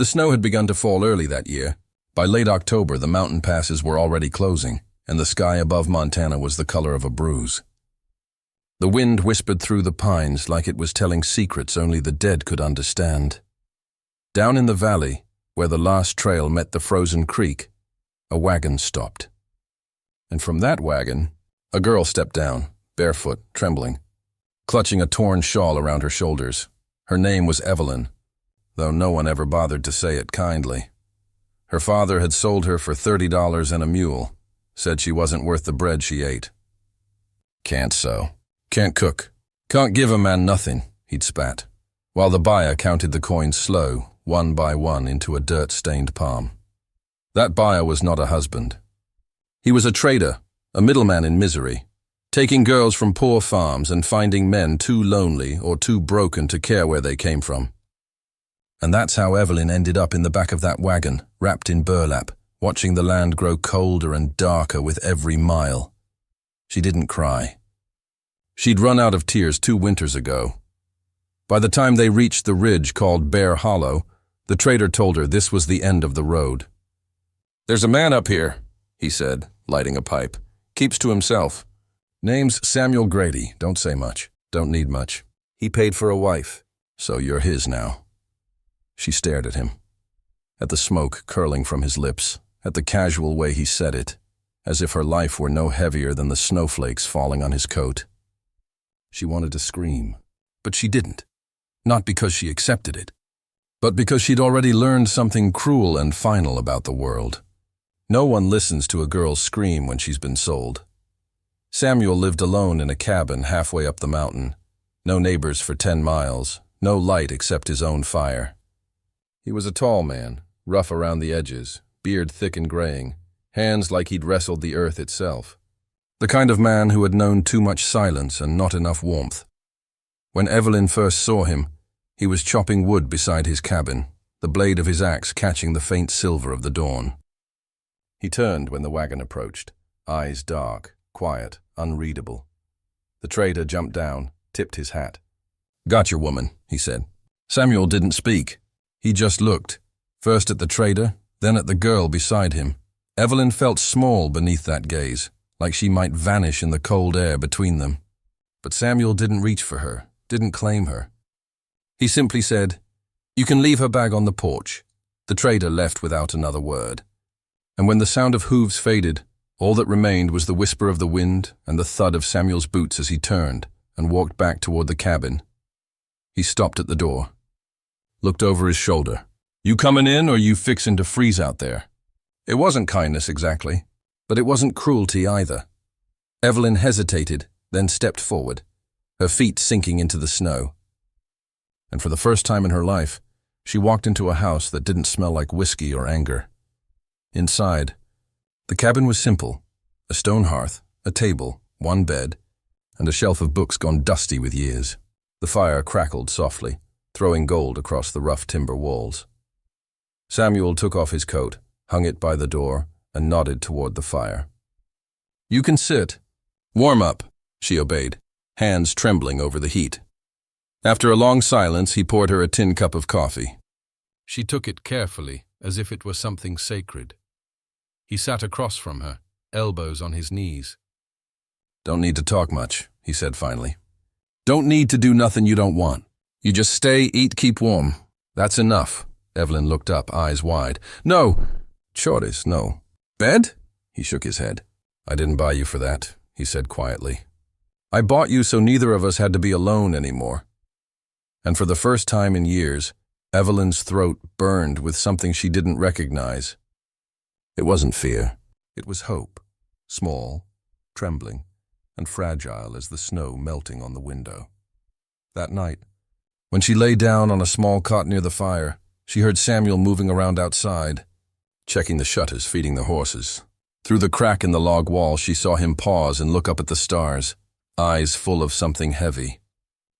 The snow had begun to fall early that year. By late October, the mountain passes were already closing, and the sky above Montana was the color of a bruise. The wind whispered through the pines like it was telling secrets only the dead could understand. Down in the valley, where the last trail met the frozen creek, a wagon stopped. And from that wagon, a girl stepped down, barefoot, trembling, clutching a torn shawl around her shoulders. Her name was Evelyn, though no one ever bothered to say it kindly. Her father had sold her for $30 and a mule, said she wasn't worth the bread she ate. Can't sew, can't cook, can't give a man nothing, he'd spat, while the buyer counted the coins slow, one by one, into a dirt-stained palm. That buyer was not a husband. He was a trader, a middleman in misery, taking girls from poor farms and finding men too lonely or too broken to care where they came from. And that's how Evelyn ended up in the back of that wagon, wrapped in burlap, watching the land grow colder and darker with every mile. She didn't cry. She'd run out of tears 2 winters ago. By the time they reached the ridge called Bear Hollow, the trader told her this was the end of the road. "There's a man up here," he said, lighting a pipe. "Keeps to himself. Name's Samuel Grady. Don't say much. Don't need much. He paid for a wife, so you're his now." She stared at him, at the smoke curling from his lips, at the casual way he said it, as if her life were no heavier than the snowflakes falling on his coat. She wanted to scream, but she didn't. Not because she accepted it, but because she'd already learned something cruel and final about the world. No one listens to a girl scream when she's been sold. Samuel lived alone in a cabin halfway up the mountain. No neighbors for 10 miles, no light except his own fire. He was a tall man, rough around the edges, beard thick and graying, hands like he'd wrestled the earth itself. The kind of man who had known too much silence and not enough warmth. When Evelyn first saw him, he was chopping wood beside his cabin, the blade of his axe catching the faint silver of the dawn. He turned when the wagon approached, eyes dark, quiet, unreadable. The trader jumped down, tipped his hat. "Got your woman," he said. Samuel didn't speak. He just looked, first at the trader, then at the girl beside him. Evelyn felt small beneath that gaze, like she might vanish in the cold air between them. But Samuel didn't reach for her, didn't claim her. He simply said, "You can leave her bag on the porch." The trader left without another word. And when the sound of hooves faded, all that remained was the whisper of the wind and the thud of Samuel's boots as he turned and walked back toward the cabin. He stopped at the door, looked over his shoulder. "You coming in or you fixin' to freeze out there?" It wasn't kindness exactly, but it wasn't cruelty either. Evelyn hesitated, then stepped forward, her feet sinking into the snow. And for the first time in her life, she walked into a house that didn't smell like whiskey or anger. Inside, the cabin was simple: a stone hearth, a table, one bed, and a shelf of books gone dusty with years. The fire crackled softly, throwing gold across the rough timber walls. Samuel took off his coat, hung it by the door, and nodded toward the fire. "You can sit. Warm up," she obeyed, hands trembling over the heat. After a long silence, he poured her a tin cup of coffee. She took it carefully, as if it were something sacred. He sat across from her, elbows on his knees. "Don't need to talk much," he said finally. "Don't need to do nothing you don't want. You just stay, eat, keep warm. That's enough." Evelyn looked up, eyes wide. "No." "Chores, no." "Bed?" He shook his head. "I didn't buy you for that," he said quietly. "I bought you so neither of us had to be alone anymore." And for the first time in years, Evelyn's throat burned with something she didn't recognize. It wasn't fear. It was hope, small, trembling, and fragile as the snow melting on the window. That night, when she lay down on a small cot near the fire, she heard Samuel moving around outside, checking the shutters, feeding the horses. Through the crack in the log wall, she saw him pause and look up at the stars, eyes full of something heavy.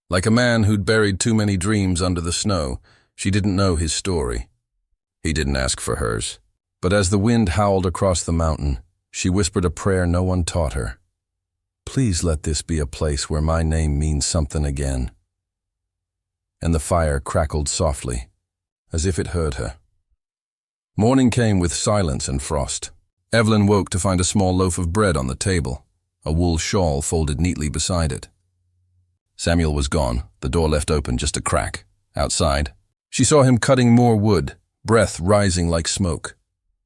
Like a man who'd buried too many dreams under the snow, she didn't know his story. He didn't ask for hers. But as the wind howled across the mountain, she whispered a prayer no one taught her. "Please let this be a place where my name means something again." And the fire crackled softly, as if it heard her. Morning came with silence and frost. Evelyn woke to find a small loaf of bread on the table, a wool shawl folded neatly beside it. Samuel was gone, the door left open just a crack. Outside, she saw him cutting more wood, breath rising like smoke.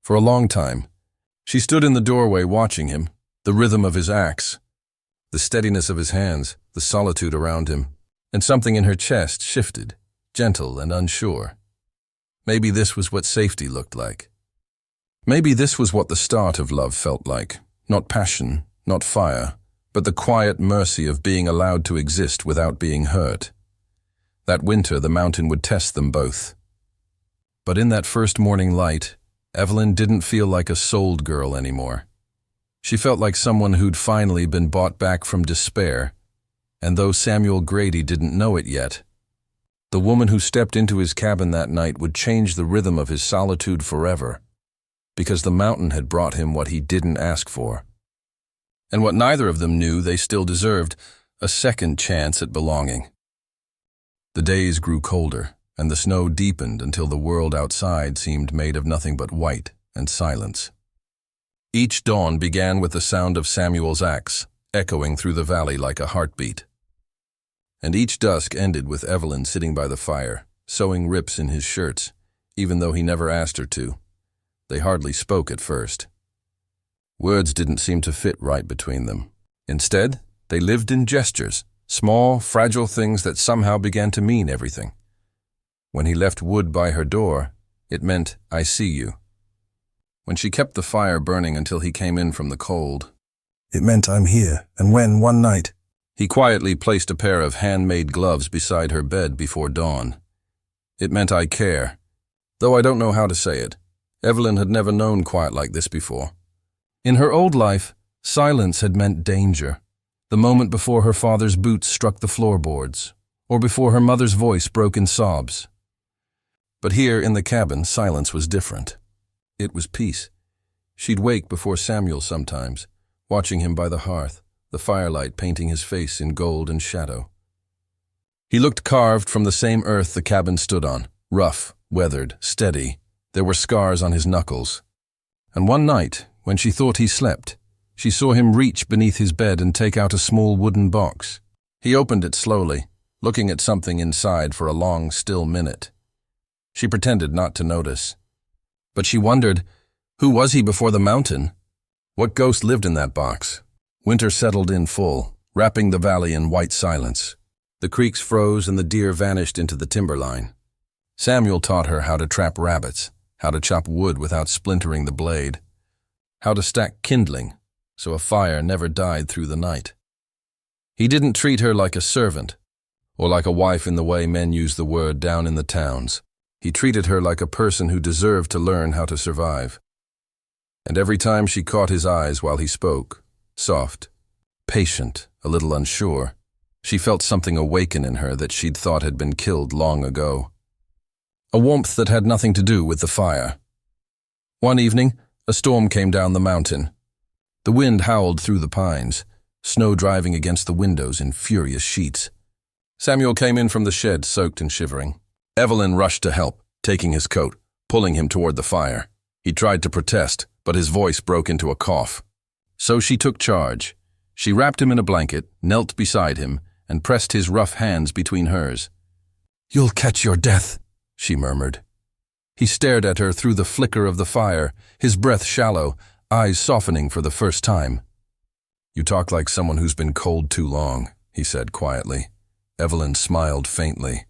For a long time, she stood in the doorway watching him, the rhythm of his axe, the steadiness of his hands, the solitude around him, and something in her chest shifted, gentle and unsure. Maybe this was what safety looked like. Maybe this was what the start of love felt like. Not passion, not fire, but the quiet mercy of being allowed to exist without being hurt. That winter, the mountain would test them both. But in that first morning light, Evelyn didn't feel like a sold girl anymore. She felt like someone who'd finally been bought back from despair, and though Samuel Grady didn't know it yet, the woman who stepped into his cabin that night would change the rhythm of his solitude forever, because the mountain had brought him what he didn't ask for. And what neither of them knew they still deserved, a second chance at belonging. The days grew colder, and the snow deepened until the world outside seemed made of nothing but white and silence. Each dawn began with the sound of Samuel's axe, echoing through the valley like a heartbeat. And each dusk ended with Evelyn sitting by the fire, sewing rips in his shirts, even though he never asked her to. They hardly spoke at first. Words didn't seem to fit right between them. Instead, they lived in gestures, small, fragile things that somehow began to mean everything. When he left wood by her door, it meant, "I see you." When she kept the fire burning until he came in from the cold, it meant, "I'm here." And when, one night, he quietly placed a pair of handmade gloves beside her bed before dawn, it meant, "I care." Though I don't know how to say it, Evelyn had never known quiet like this before. In her old life, silence had meant danger. The moment before her father's boots struck the floorboards, or before her mother's voice broke in sobs. But here in the cabin, silence was different. It was peace. She'd wake before Samuel sometimes, watching him by the hearth, the firelight painting his face in gold and shadow. He looked carved from the same earth the cabin stood on, rough, weathered, steady. There were scars on his knuckles. And one night, when she thought he slept, she saw him reach beneath his bed and take out a small wooden box. He opened it slowly, looking at something inside for a long, still minute. She pretended not to notice. But she wondered, who was he before the mountain? What ghost lived in that box? Winter settled in full, wrapping the valley in white silence. The creeks froze and the deer vanished into the timberline. Samuel taught her how to trap rabbits, how to chop wood without splintering the blade, how to stack kindling so a fire never died through the night. He didn't treat her like a servant, or like a wife in the way men use the word down in the towns. He treated her like a person who deserved to learn how to survive. And every time she caught his eyes while he spoke, soft, patient, a little unsure, she felt something awaken in her that she'd thought had been killed long ago. A warmth that had nothing to do with the fire. One evening, a storm came down the mountain. The wind howled through the pines, snow driving against the windows in furious sheets. Samuel came in from the shed, soaked and shivering. Evelyn rushed to help, taking his coat, pulling him toward the fire. He tried to protest, but his voice broke into a cough. So she took charge. She wrapped him in a blanket, knelt beside him, and pressed his rough hands between hers. "You'll catch your death," she murmured. He stared at her through the flicker of the fire, his breath shallow, eyes softening for the first time. "You talk like someone who's been cold too long," he said quietly. Evelyn smiled faintly.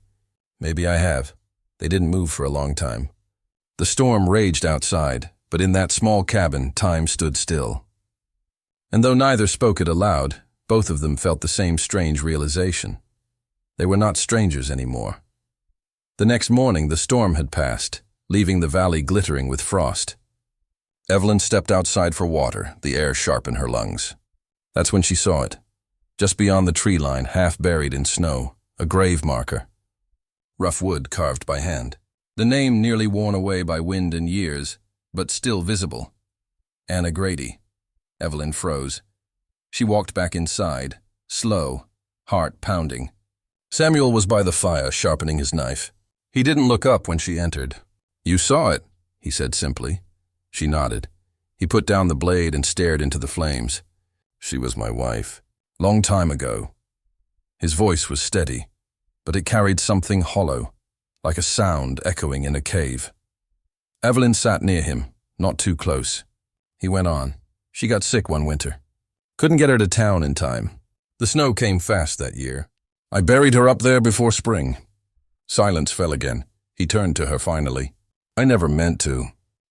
"Maybe I have." They didn't move for a long time. The storm raged outside, but in that small cabin, time stood still. And though neither spoke it aloud, both of them felt the same strange realization. They were not strangers anymore. The next morning, the storm had passed, leaving the valley glittering with frost. Evelyn stepped outside for water, the air sharp in her lungs. That's when she saw it. Just beyond the tree line, half buried in snow, a grave marker. Rough wood carved by hand. The name nearly worn away by wind and years, but still visible. Anna Grady. Evelyn froze. She walked back inside, slow, heart pounding. Samuel was by the fire, sharpening his knife. He didn't look up when she entered. "You saw it," he said simply. She nodded. He put down the blade and stared into the flames. She was my wife. Long time ago. His voice was steady, but it carried something hollow, like a sound echoing in a cave. Evelyn sat near him, not too close. He went on. She got sick one winter. Couldn't get her to town in time. The snow came fast that year. I buried her up there before spring. Silence fell again. He turned to her finally. I never meant to.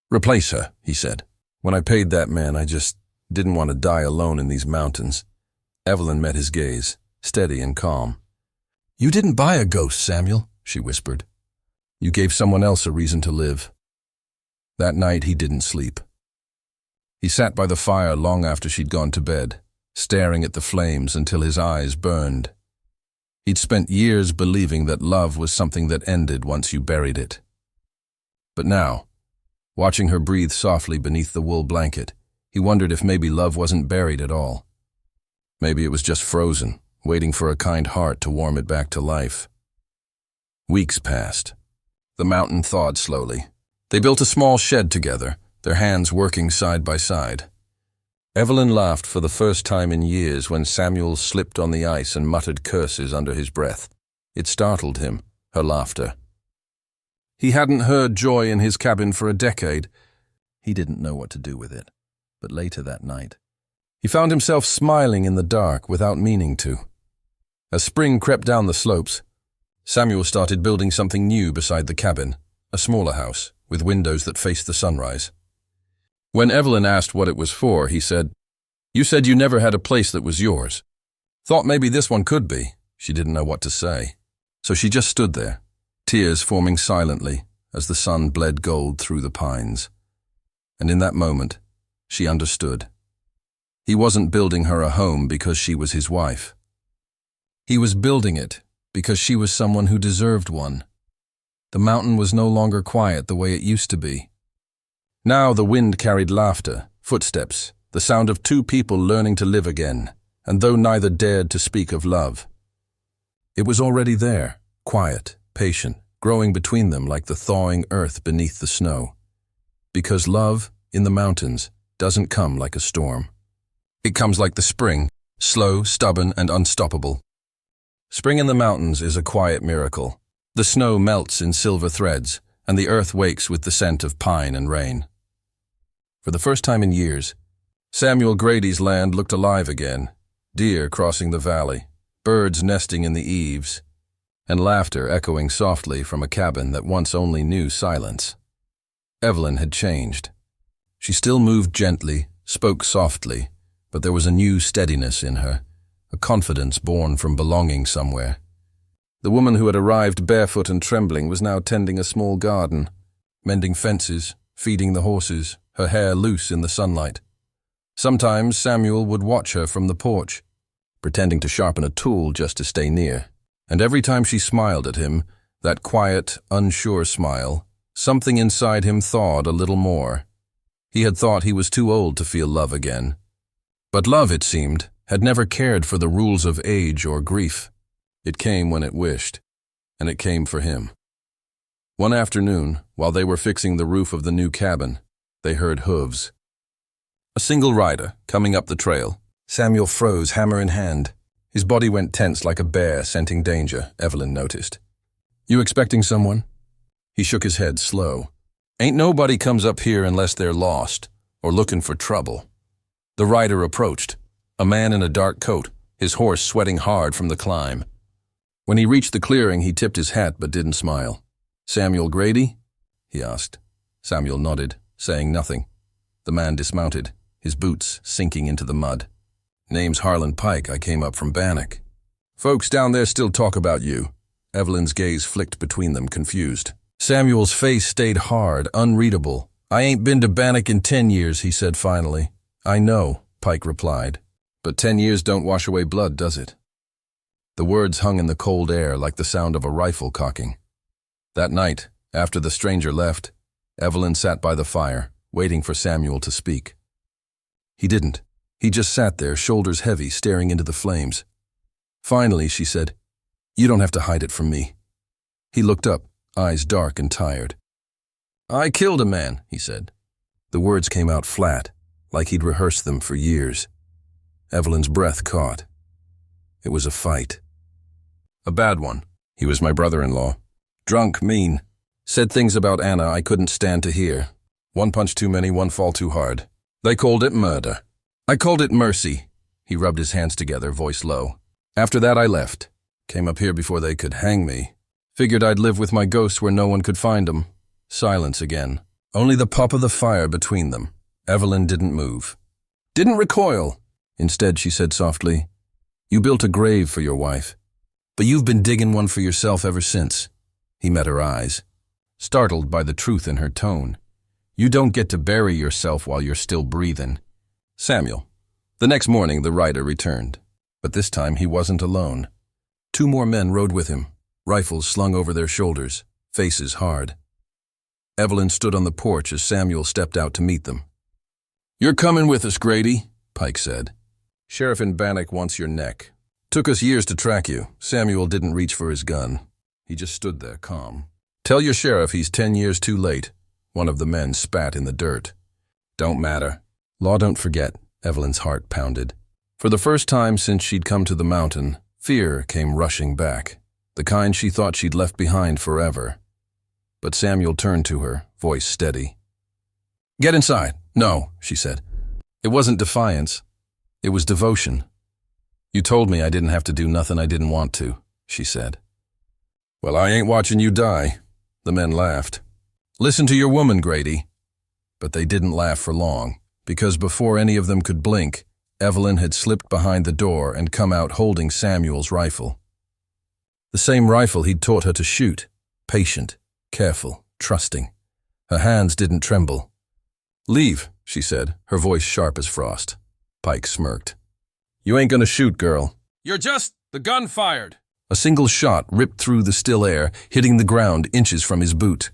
Replace her, he said. When I paid that man, I just didn't want to die alone in these mountains. Evelyn met his gaze, steady and calm. You didn't buy a ghost, Samuel, she whispered. You gave someone else a reason to live. That night he didn't sleep. He sat by the fire long after she'd gone to bed, staring at the flames until his eyes burned. He'd spent years believing that love was something that ended once you buried it. But now, watching her breathe softly beneath the wool blanket, he wondered if maybe love wasn't buried at all. Maybe it was just frozen, waiting for a kind heart to warm it back to life. Weeks passed. The mountain thawed slowly. They built a small shed together, their hands working side by side. Evelyn laughed for the first time in years when Samuel slipped on the ice and muttered curses under his breath. It startled him, her laughter. He hadn't heard joy in his cabin for a decade. He didn't know what to do with it. But later that night, he found himself smiling in the dark without meaning to. As spring crept down the slopes, Samuel started building something new beside the cabin, a smaller house with windows that faced the sunrise. When Evelyn asked what it was for, he said, You said you never had a place that was yours. Thought maybe this one could be. She didn't know what to say. So she just stood there, tears forming silently as the sun bled gold through the pines. And in that moment, she understood. He wasn't building her a home because she was his wife. He was building it because she was someone who deserved one. The mountain was no longer quiet the way it used to be. Now the wind carried laughter, footsteps, the sound of two people learning to live again, and though neither dared to speak of love, it was already there, quiet, patient, growing between them like the thawing earth beneath the snow. Because love, in the mountains, doesn't come like a storm. It comes like the spring, slow, stubborn, and unstoppable. Spring in the mountains is a quiet miracle. The snow melts in silver threads, and the earth wakes with the scent of pine and rain. For the first time in years, Samuel Grady's land looked alive again, deer crossing the valley, birds nesting in the eaves, and laughter echoing softly from a cabin that once only knew silence. Evelyn had changed. She still moved gently, spoke softly, but there was a new steadiness in her, a confidence born from belonging somewhere. The woman who had arrived barefoot and trembling was now tending a small garden, mending fences, feeding the horses, her hair loose in the sunlight. Sometimes Samuel would watch her from the porch, pretending to sharpen a tool just to stay near. And every time she smiled at him, that quiet, unsure smile, something inside him thawed a little more. He had thought he was too old to feel love again. But love, it seemed, had never cared for the rules of age or grief. It came when it wished, and it came for him. One afternoon, while they were fixing the roof of the new cabin, they heard hooves. A single rider, coming up the trail. Samuel froze, hammer in hand. His body went tense like a bear scenting danger, Evelyn noticed. You expecting someone? He shook his head slow. Ain't nobody comes up here unless they're lost, or looking for trouble. The rider approached, a man in a dark coat, his horse sweating hard from the climb. When he reached the clearing, he tipped his hat but didn't smile. Samuel Grady? He asked. Samuel nodded, saying nothing. The man dismounted, his boots sinking into the mud. Name's Harlan Pike. I came up from Bannock. Folks down there still talk about you. Evelyn's gaze flicked between them, confused. Samuel's face stayed hard, unreadable. I ain't been to Bannock in 10 years, he said finally. I know, Pike replied. But 10 years don't wash away blood, does it? The words hung in the cold air like the sound of a rifle cocking. That night, after the stranger left, Evelyn sat by the fire, waiting for Samuel to speak. He didn't. He just sat there, shoulders heavy, staring into the flames. Finally, she said, You don't have to hide it from me. He looked up, eyes dark and tired. I killed a man, he said. The words came out flat, like he'd rehearsed them for years. Evelyn's breath caught. It was a fight. A bad one. He was my brother-in-law. Drunk, mean. Said things about Anna I couldn't stand to hear. One punch too many, one fall too hard. They called it murder. I called it mercy. He rubbed his hands together, voice low. After that I left. Came up here before they could hang me. Figured I'd live with my ghost where no one could find him. Silence again. Only the pop of the fire between them. Evelyn didn't move. Didn't recoil. Instead, she said softly, "You built a grave for your wife, but you've been digging one for yourself ever since." He met her eyes, startled by the truth in her tone. "You don't get to bury yourself while you're still breathing." Samuel. The next morning, the writer returned, but this time he wasn't alone. 2 more men rode with him, rifles slung over their shoulders, faces hard. Evelyn stood on the porch as Samuel stepped out to meet them. "You're coming with us, Grady," Pike said. "Sheriff in Bannock wants your neck. Took us years to track you." Samuel didn't reach for his gun. He just stood there, calm. "Tell your sheriff he's 10 years too late." One of the men spat in the dirt. "Don't matter." Law don't forget, Evelyn's heart pounded. For the first time since she'd come to the mountain, fear came rushing back, the kind she thought she'd left behind forever. But Samuel turned to her, voice steady. "Get inside." "No," she said. It wasn't defiance. It was devotion. "You told me I didn't have to do nothing I didn't want to," she said. "Well, I ain't watching you die." The men laughed. "Listen to your woman, Grady." But they didn't laugh for long, because before any of them could blink, Evelyn had slipped behind the door and come out holding Samuel's rifle. The same rifle he'd taught her to shoot, patient, careful, trusting. Her hands didn't tremble. "Leave," she said, her voice sharp as frost. Pike smirked. "You ain't gonna shoot, girl." "You're just..." The gun fired. A single shot ripped through the still air, hitting the ground inches from his boot.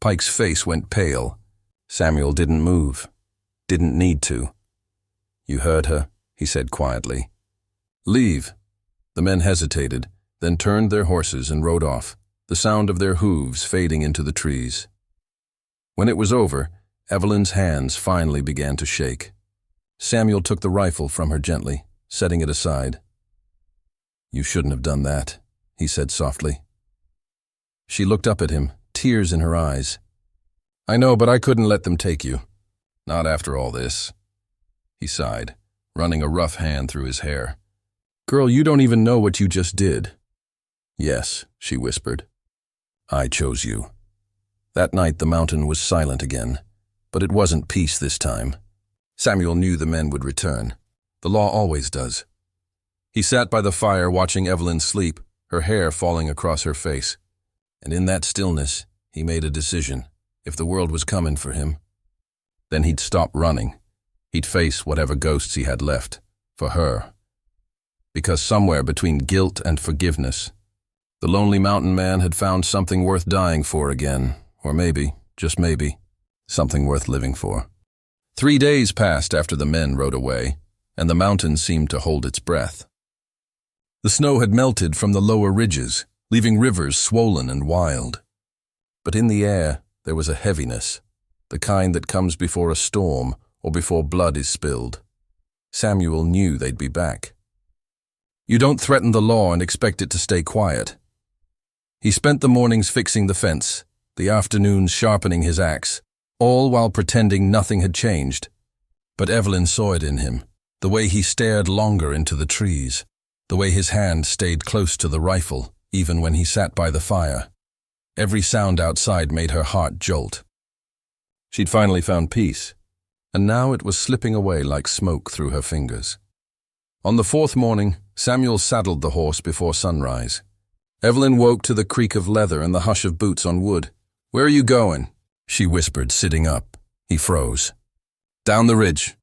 Pike's face went pale. Samuel didn't move. Didn't need to. "You heard her," he said quietly. "Leave." The men hesitated, then turned their horses and rode off, the sound of their hooves fading into the trees. When it was over, Evelyn's hands finally began to shake. Samuel took the rifle from her gently, setting it aside. "You shouldn't have done that," he said softly. She looked up at him, tears in her eyes. "I know, but I couldn't let them take you. Not after all this." He sighed, running a rough hand through his hair. "Girl, you don't even know what you just did." "Yes," she whispered. "I chose you." That night the mountain was silent again, but it wasn't peace this time. Samuel knew the men would return. The law always does. He sat by the fire watching Evelyn sleep, her hair falling across her face. And in that stillness, he made a decision. If the world was coming for him, then he'd stop running. He'd face whatever ghosts he had left, for her. Because somewhere between guilt and forgiveness, the lonely mountain man had found something worth dying for again, or maybe, just maybe, something worth living for. 3 days passed after the men rode away, and the mountain seemed to hold its breath. The snow had melted from the lower ridges, leaving rivers swollen and wild. But in the air, there was a heaviness, the kind that comes before a storm or before blood is spilled. Samuel knew they'd be back. You don't threaten the law and expect it to stay quiet. He spent the mornings fixing the fence, the afternoons sharpening his axe, all while pretending nothing had changed. But Evelyn saw it in him, the way he stared longer into the trees, the way his hand stayed close to the rifle, even when he sat by the fire. Every sound outside made her heart jolt. She'd finally found peace, and now it was slipping away like smoke through her fingers. On the 4th morning, Samuel saddled the horse before sunrise. Evelyn woke to the creak of leather and the hush of boots on wood. "Where are you going?" she whispered, sitting up. He froze. "Down the ridge.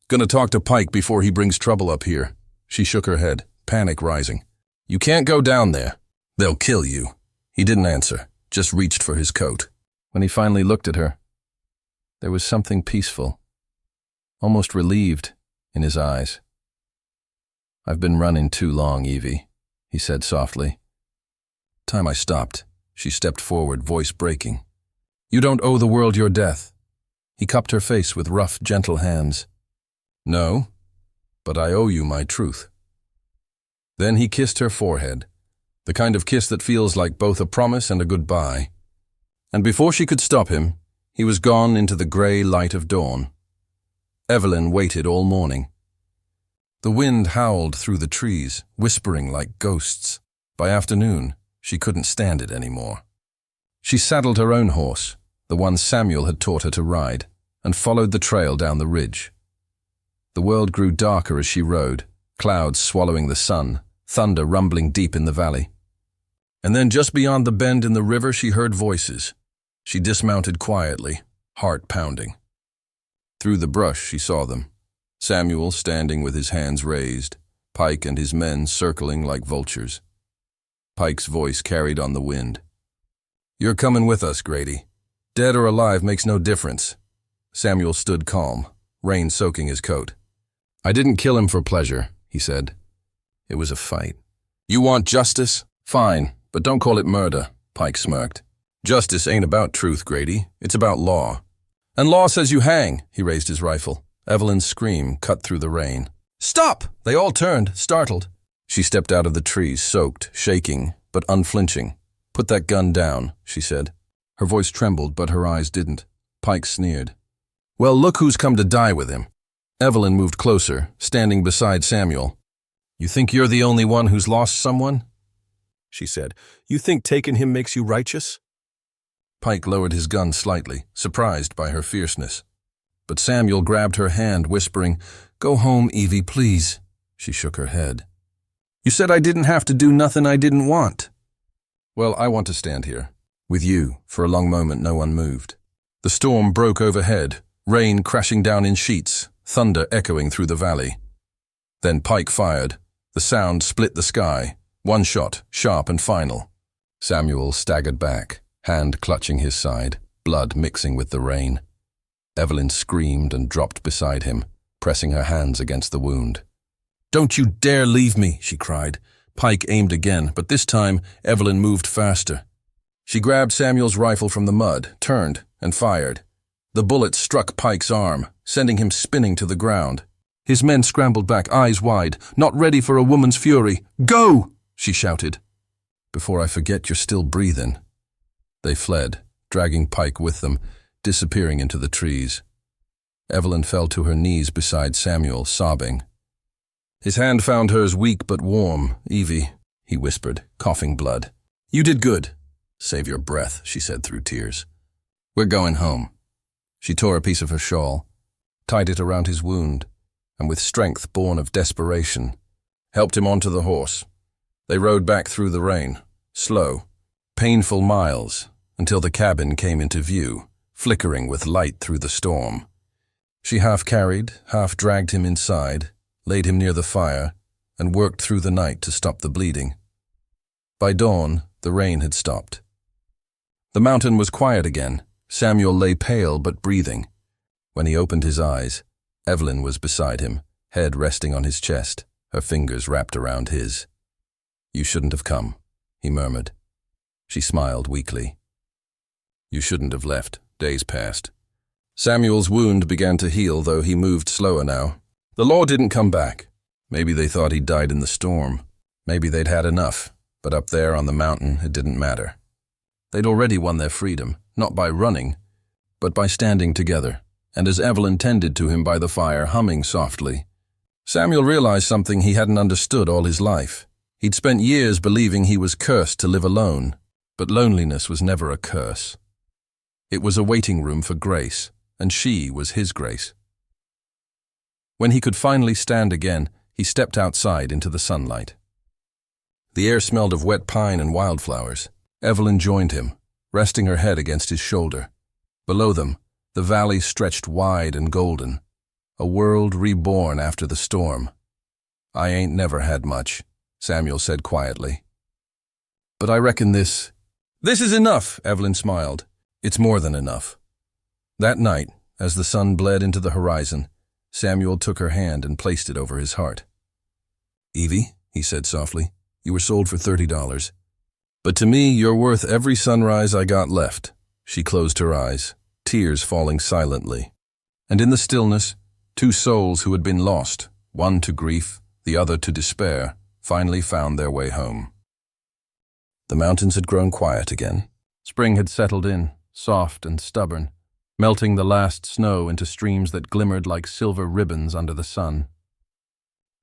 Gonna talk to Pike before he brings trouble up here." She shook her head, panic rising. "You can't go down there. They'll kill you." He didn't answer, just reached for his coat. When he finally looked at her, there was something peaceful, almost relieved, in his eyes. "I've been running too long, Evie," he said softly. "Time I stopped." She stepped forward, voice breaking. You don't owe the world your death. He cupped her face with rough, gentle hands. No, but I owe you my truth. Then he kissed her forehead, the kind of kiss that feels like both a promise and a goodbye. And before she could stop him, he was gone into the grey light of dawn. Evelyn waited all morning. The wind howled through the trees, whispering like ghosts. By afternoon, she couldn't stand it anymore. She saddled her own horse, the one Samuel had taught her to ride, and followed the trail down the ridge. The world grew darker as she rode, clouds swallowing the sun, thunder rumbling deep in the valley. And then just beyond the bend in the river she heard voices. She dismounted quietly, heart pounding. Through the brush she saw them. Samuel standing with his hands raised, Pike and his men circling like vultures. Pike's voice carried on the wind. "You're coming with us, Grady. Dead or alive makes no difference." Samuel stood calm, rain soaking his coat. "I didn't kill him for pleasure," he said. "It was a fight." "You want justice? Fine, but don't call it murder," Pike smirked. "Justice ain't about truth, Grady. It's about law. And law says you hang." He raised his rifle. Evelyn's scream cut through the rain. "Stop!" They all turned, startled. She stepped out of the trees, soaked, shaking, but unflinching. "Put that gun down," she said. Her voice trembled, but her eyes didn't. Pike sneered. "Well, look who's come to die with him." Evelyn moved closer, standing beside Samuel. "You think you're the only one who's lost someone?" she said. "You think taking him makes you righteous?" Pike lowered his gun slightly, surprised by her fierceness. But Samuel grabbed her hand, whispering, "Go home, Evie, please." She shook her head. "You said I didn't have to do nothing I didn't want." "Well, I want to stand here. With you." For a long moment no one moved. The storm broke overhead, rain crashing down in sheets, thunder echoing through the valley. Then Pike fired. The sound split the sky. One shot, sharp and final. Samuel staggered back, hand clutching his side, blood mixing with the rain. Evelyn screamed and dropped beside him, pressing her hands against the wound. "Don't you dare leave me," she cried. Pike aimed again, but this time Evelyn moved faster. She grabbed Samuel's rifle from the mud, turned, and fired. The bullet struck Pike's arm, sending him spinning to the ground. His men scrambled back, eyes wide, not ready for a woman's fury. "Go!" she shouted. "Before I forget you're still breathing." They fled, dragging Pike with them, disappearing into the trees. Evelyn fell to her knees beside Samuel, sobbing. His hand found hers weak but warm. "Evie," he whispered, coughing blood. "You did good." "Save your breath," she said through tears. "We're going home." She tore a piece of her shawl, tied it around his wound, and with strength born of desperation, helped him onto the horse. They rode back through the rain, slow, painful miles, until the cabin came into view, flickering with light through the storm. She half carried, half dragged him inside, laid him near the fire, and worked through the night to stop the bleeding. By dawn, the rain had stopped. The mountain was quiet again. Samuel lay pale but breathing. When he opened his eyes, Evelyn was beside him, head resting on his chest, her fingers wrapped around his. "You shouldn't have come," he murmured. She smiled weakly. "You shouldn't have left." Days passed. Samuel's wound began to heal, though he moved slower now. The law didn't come back. Maybe they thought he'd died in the storm. Maybe they'd had enough, but up there on the mountain it didn't matter. They'd already won their freedom, not by running, but by standing together, and as Evelyn tended to him by the fire, humming softly. Samuel realized something he hadn't understood all his life. He'd spent years believing he was cursed to live alone, but loneliness was never a curse. It was a waiting room for grace, and she was his grace. When he could finally stand again, he stepped outside into the sunlight. The air smelled of wet pine and wildflowers. Evelyn joined him, resting her head against his shoulder. Below them, the valley stretched wide and golden, a world reborn after the storm. "I ain't never had much," Samuel said quietly. "But I reckon this is enough," Evelyn smiled. "It's more than enough." That night, as the sun bled into the horizon, Samuel took her hand and placed it over his heart. "Evie," he said softly, "you were sold for $30. But to me, you're worth every sunrise I got left." She closed her eyes, tears falling silently. And in the stillness, two souls who had been lost, one to grief, the other to despair, finally found their way home. The mountains had grown quiet again. Spring had settled in, soft and stubborn, melting the last snow into streams that glimmered like silver ribbons under the sun.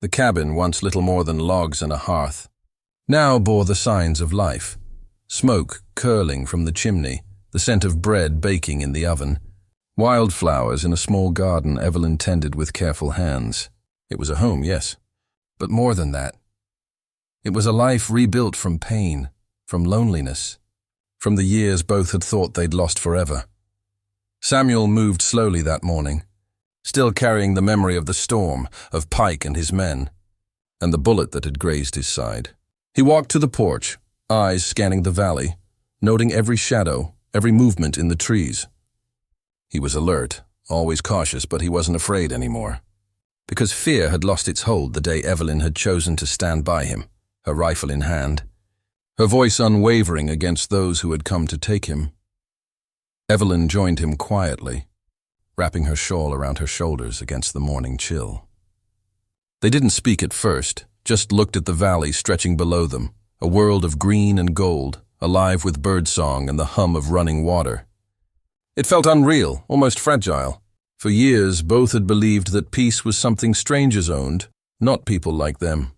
The cabin, once little more than logs and a hearth, now bore the signs of life. Smoke curling from the chimney, the scent of bread baking in the oven, wildflowers in a small garden Evelyn tended with careful hands. It was a home, yes, but more than that. It was a life rebuilt from pain, from loneliness, from the years both had thought they'd lost forever. Samuel moved slowly that morning, still carrying the memory of the storm, of Pike and his men, and the bullet that had grazed his side. He walked to the porch, eyes scanning the valley, noting every shadow, every movement in the trees. He was alert, always cautious, but he wasn't afraid anymore. Because fear had lost its hold the day Evelyn had chosen to stand by him, her rifle in hand, her voice unwavering against those who had come to take him. Evelyn joined him quietly, wrapping her shawl around her shoulders against the morning chill. They didn't speak at first, just looked at the valley stretching below them, a world of green and gold, alive with birdsong and the hum of running water. It felt unreal, almost fragile. For years, both had believed that peace was something strangers owned, not people like them.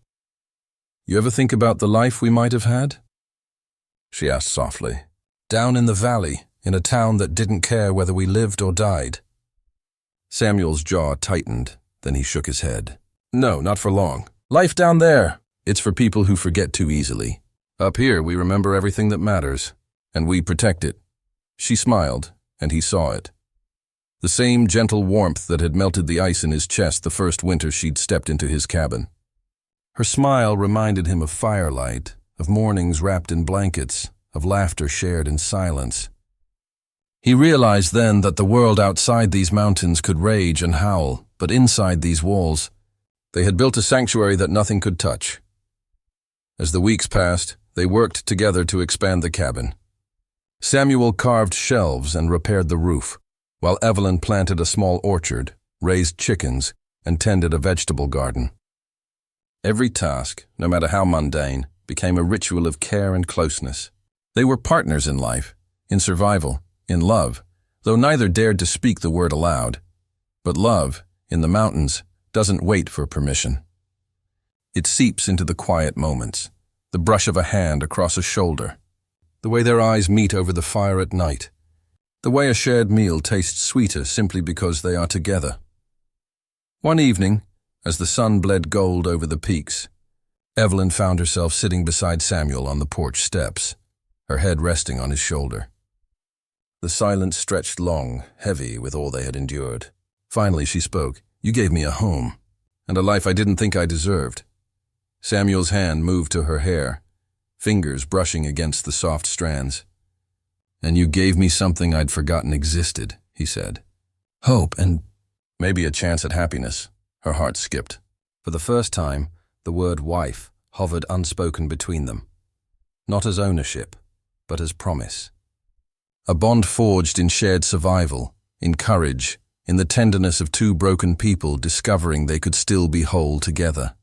"You ever think about the life we might have had?" she asked softly. "Down in the valley, in a town that didn't care whether we lived or died." Samuel's jaw tightened, then he shook his head. "No, not for long. Life down there, it's for people who forget too easily. Up here, we remember everything that matters, and we protect it." She smiled, and he saw it. The same gentle warmth that had melted the ice in his chest the first winter she'd stepped into his cabin. Her smile reminded him of firelight, of mornings wrapped in blankets, of laughter shared in silence. He realized then that the world outside these mountains could rage and howl, but inside these walls, they had built a sanctuary that nothing could touch. As the weeks passed, they worked together to expand the cabin. Samuel carved shelves and repaired the roof, while Evelyn planted a small orchard, raised chickens, and tended a vegetable garden. Every task, no matter how mundane, became a ritual of care and closeness. They were partners in life, in survival, in love, though neither dared to speak the word aloud. But love, in the mountains, doesn't wait for permission. It seeps into the quiet moments, the brush of a hand across a shoulder, the way their eyes meet over the fire at night, the way a shared meal tastes sweeter simply because they are together. One evening, as the sun bled gold over the peaks, Evelyn found herself sitting beside Samuel on the porch steps, her head resting on his shoulder. The silence stretched long, heavy with all they had endured. Finally she spoke. "You gave me a home, and a life I didn't think I deserved." Samuel's hand moved to her hair, fingers brushing against the soft strands. "And you gave me something I'd forgotten existed," he said. "Hope and maybe a chance at happiness." Her heart skipped. For the first time, the word wife hovered unspoken between them, not as ownership, but as promise. A bond forged in shared survival, in courage, in the tenderness of two broken people discovering they could still be whole together.